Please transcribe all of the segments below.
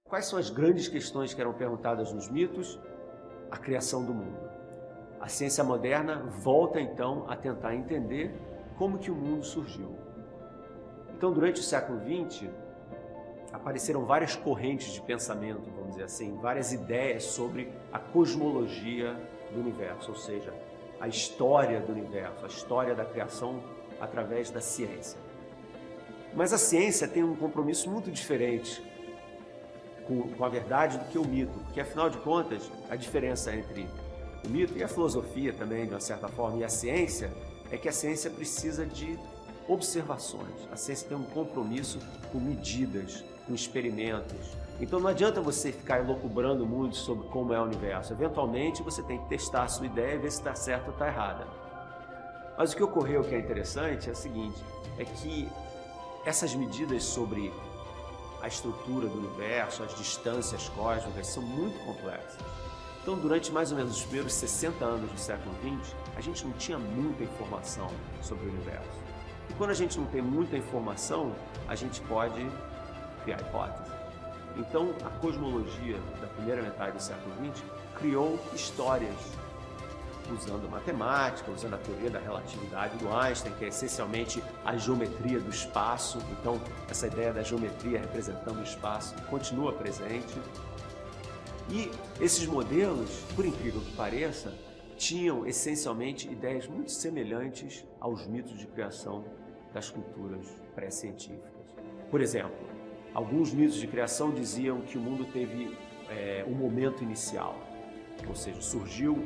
Quais são as grandes questões que eram perguntadas nos mitos? A criação do mundo. A ciência moderna volta então a tentar entender como que o mundo surgiu. Então, durante o século XX, apareceram várias correntes de pensamento, vamos dizer assim, várias ideias sobre a cosmologia do universo, ou seja, a história do universo, a história da criação através da ciência. Mas a ciência tem um compromisso muito diferente com a verdade do que o mito, porque afinal de contas, a diferença entre o mito e a filosofia também, de uma certa forma, e a ciência, é que a ciência precisa de observações. A ciência tem um compromisso com medidas, com experimentos. Então não adianta você ficar elucubrando muito sobre como é o universo. Eventualmente você tem que testar a sua ideia e ver se está certa ou está errada. Mas o que ocorreu, que é interessante, é o seguinte, é que essas medidas sobre a estrutura do universo, as distâncias cósmicas, são muito complexas. Então, durante mais ou menos os primeiros 60 anos do século XX, a gente não tinha muita informação sobre o universo. E quando a gente não tem muita informação, a gente pode criar hipóteses. Então, a cosmologia da primeira metade do século XX criou histórias, usando matemática, usando a teoria da relatividade do Einstein, que é essencialmente a geometria do espaço. Então, essa ideia da geometria representando o espaço continua presente. E esses modelos, por incrível que pareça, tinham essencialmente ideias muito semelhantes aos mitos de criação das culturas pré-científicas. Por exemplo, alguns mitos de criação diziam que o mundo teve um momento inicial, ou seja, surgiu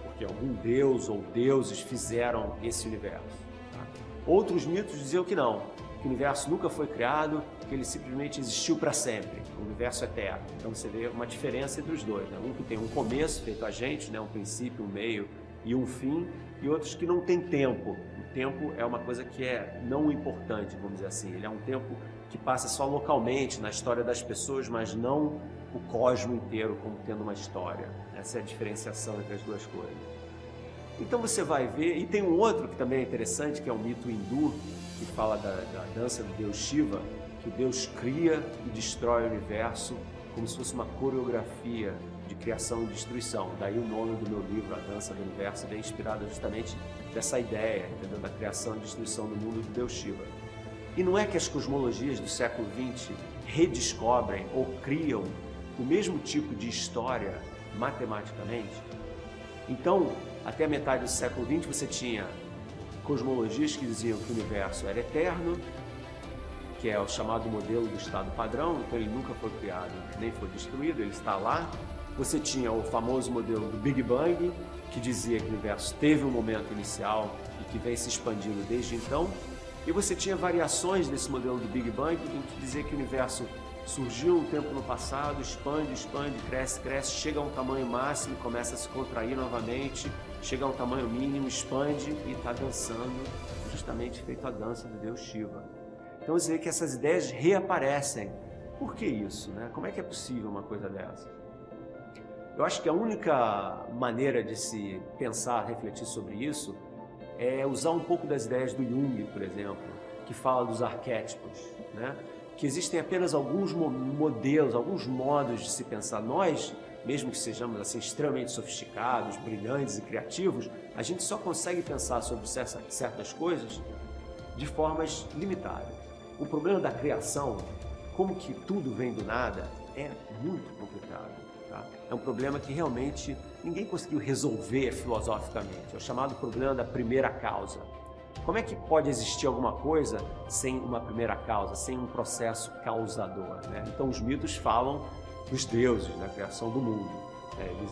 porque algum deus ou deuses fizeram esse universo. Tá? Outros mitos diziam que não, que o universo nunca foi criado, que ele simplesmente existiu para sempre, o universo eterno. Então você vê uma diferença entre os dois, né? Um que tem um começo feito a gente, né? Um princípio, um meio e um fim, e outros que não tem tempo. O tempo é uma coisa que é não importante, vamos dizer assim, ele é um tempo que passa só localmente na história das pessoas, mas não o cosmos inteiro como tendo uma história. Essa é a diferenciação entre as duas coisas. Então você vai ver, e tem um outro que também é interessante, que é um mito hindu, que fala da dança do deus Shiva, que o Deus cria e destrói o universo como se fosse uma coreografia de criação e destruição. Daí o nome do meu livro, A Dança do Universo, vem inspirado justamente dessa ideia, entendeu? Da criação e destruição do mundo do Deus Shiva. E não é que as cosmologias do século XX redescobrem ou criam o mesmo tipo de história matematicamente? Então, até a metade do século XX você tinha cosmologias que diziam que o universo era eterno, que é o chamado modelo do estado padrão, então ele nunca foi criado nem foi destruído, ele está lá. Você tinha o famoso modelo do Big Bang, que dizia que o universo teve um momento inicial e que vem se expandindo desde então. E você tinha variações desse modelo do Big Bang, em que dizia que o universo surgiu um tempo no passado, expande, expande, cresce, cresce, chega a um tamanho máximo e começa a se contrair novamente, chega a um tamanho mínimo, expande e está dançando, justamente feito a dança do deus Shiva. Então você vê que essas ideias reaparecem. Por que isso, né? Como é que é possível uma coisa dessa? Eu acho que a única maneira de se pensar, refletir sobre isso, é usar um pouco das ideias do Jung, por exemplo, que fala dos arquétipos, né? Que existem apenas alguns modelos, alguns modos de se pensar. Nós, mesmo que sejamos assim extremamente sofisticados, brilhantes e criativos, a gente só consegue pensar sobre certas coisas de formas limitadas. O problema da criação, como que tudo vem do nada, é muito complicado. Tá? É um problema que realmente ninguém conseguiu resolver filosoficamente. É o chamado problema da primeira causa. Como é que pode existir alguma coisa sem uma primeira causa, sem um processo causador, né? Então os mitos falam dos deuses, da criação do mundo.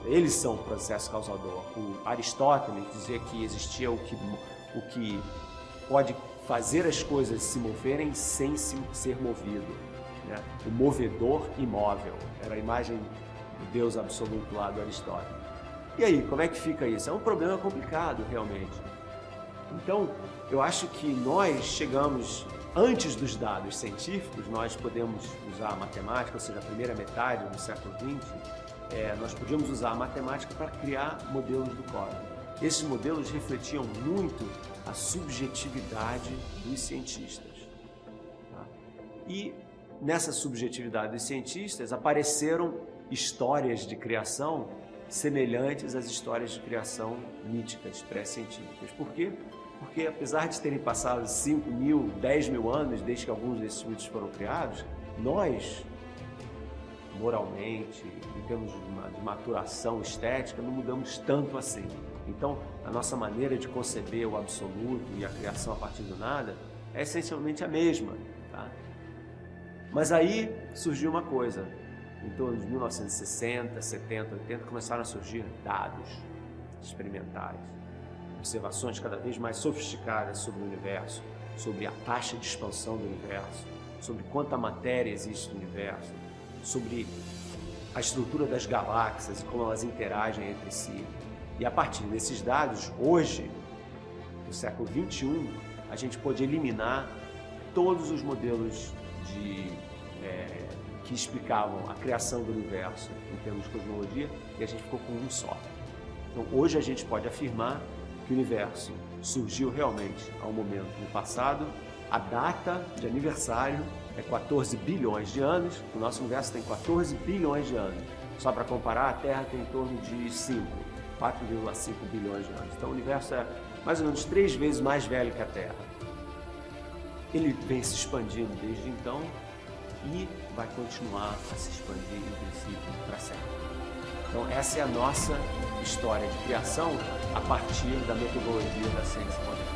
Eles são o processo causador. O Aristóteles dizia que existia o que pode fazer as coisas se moverem sem ser movido, né? O movedor imóvel. Era a imagem do Deus absoluto lá do Aristóteles. E aí, como é que fica isso? É um problema complicado, realmente. Então, eu acho que nós chegamos, antes dos dados científicos, nós podemos usar a matemática, ou seja, a primeira metade do século XX, nós podíamos usar a matemática para criar modelos do cosmos. Esses modelos refletiam muito a subjetividade dos cientistas. Tá? E nessa subjetividade dos cientistas, apareceram histórias de criação semelhantes às histórias de criação míticas, pré-científicas. Por quê? Porque apesar de terem passado 5.000, 10.000 anos desde que alguns desses mitos foram criados, nós, moralmente, em termos de maturação estética, não mudamos tanto assim. Então, a nossa maneira de conceber o absoluto e a criação a partir do nada é essencialmente a mesma. Tá? Mas aí surgiu uma coisa. Em torno de 1960, 70, 80, começaram a surgir dados experimentais, observações cada vez mais sofisticadas sobre o universo, sobre a taxa de expansão do universo, sobre quanta matéria existe no universo, sobre a estrutura das galáxias e como elas interagem entre si. E a partir desses dados, hoje, no século XXI, a gente pode eliminar todos os modelos que explicavam a criação do universo em termos de cosmologia, e a gente ficou com um só. Então, hoje a gente pode afirmar que o universo surgiu realmente a um momento no passado. A data de aniversário é 14 bilhões de anos, o nosso universo tem 14 bilhões de anos. Só para comparar, a Terra tem em torno de 4,5 bilhões de anos. Então o universo é mais ou menos 3 vezes mais velho que a Terra. Ele vem se expandindo desde então e vai continuar a se expandir, em princípio, para sempre. Então essa é a nossa história de criação a partir da metodologia da ciência moderna.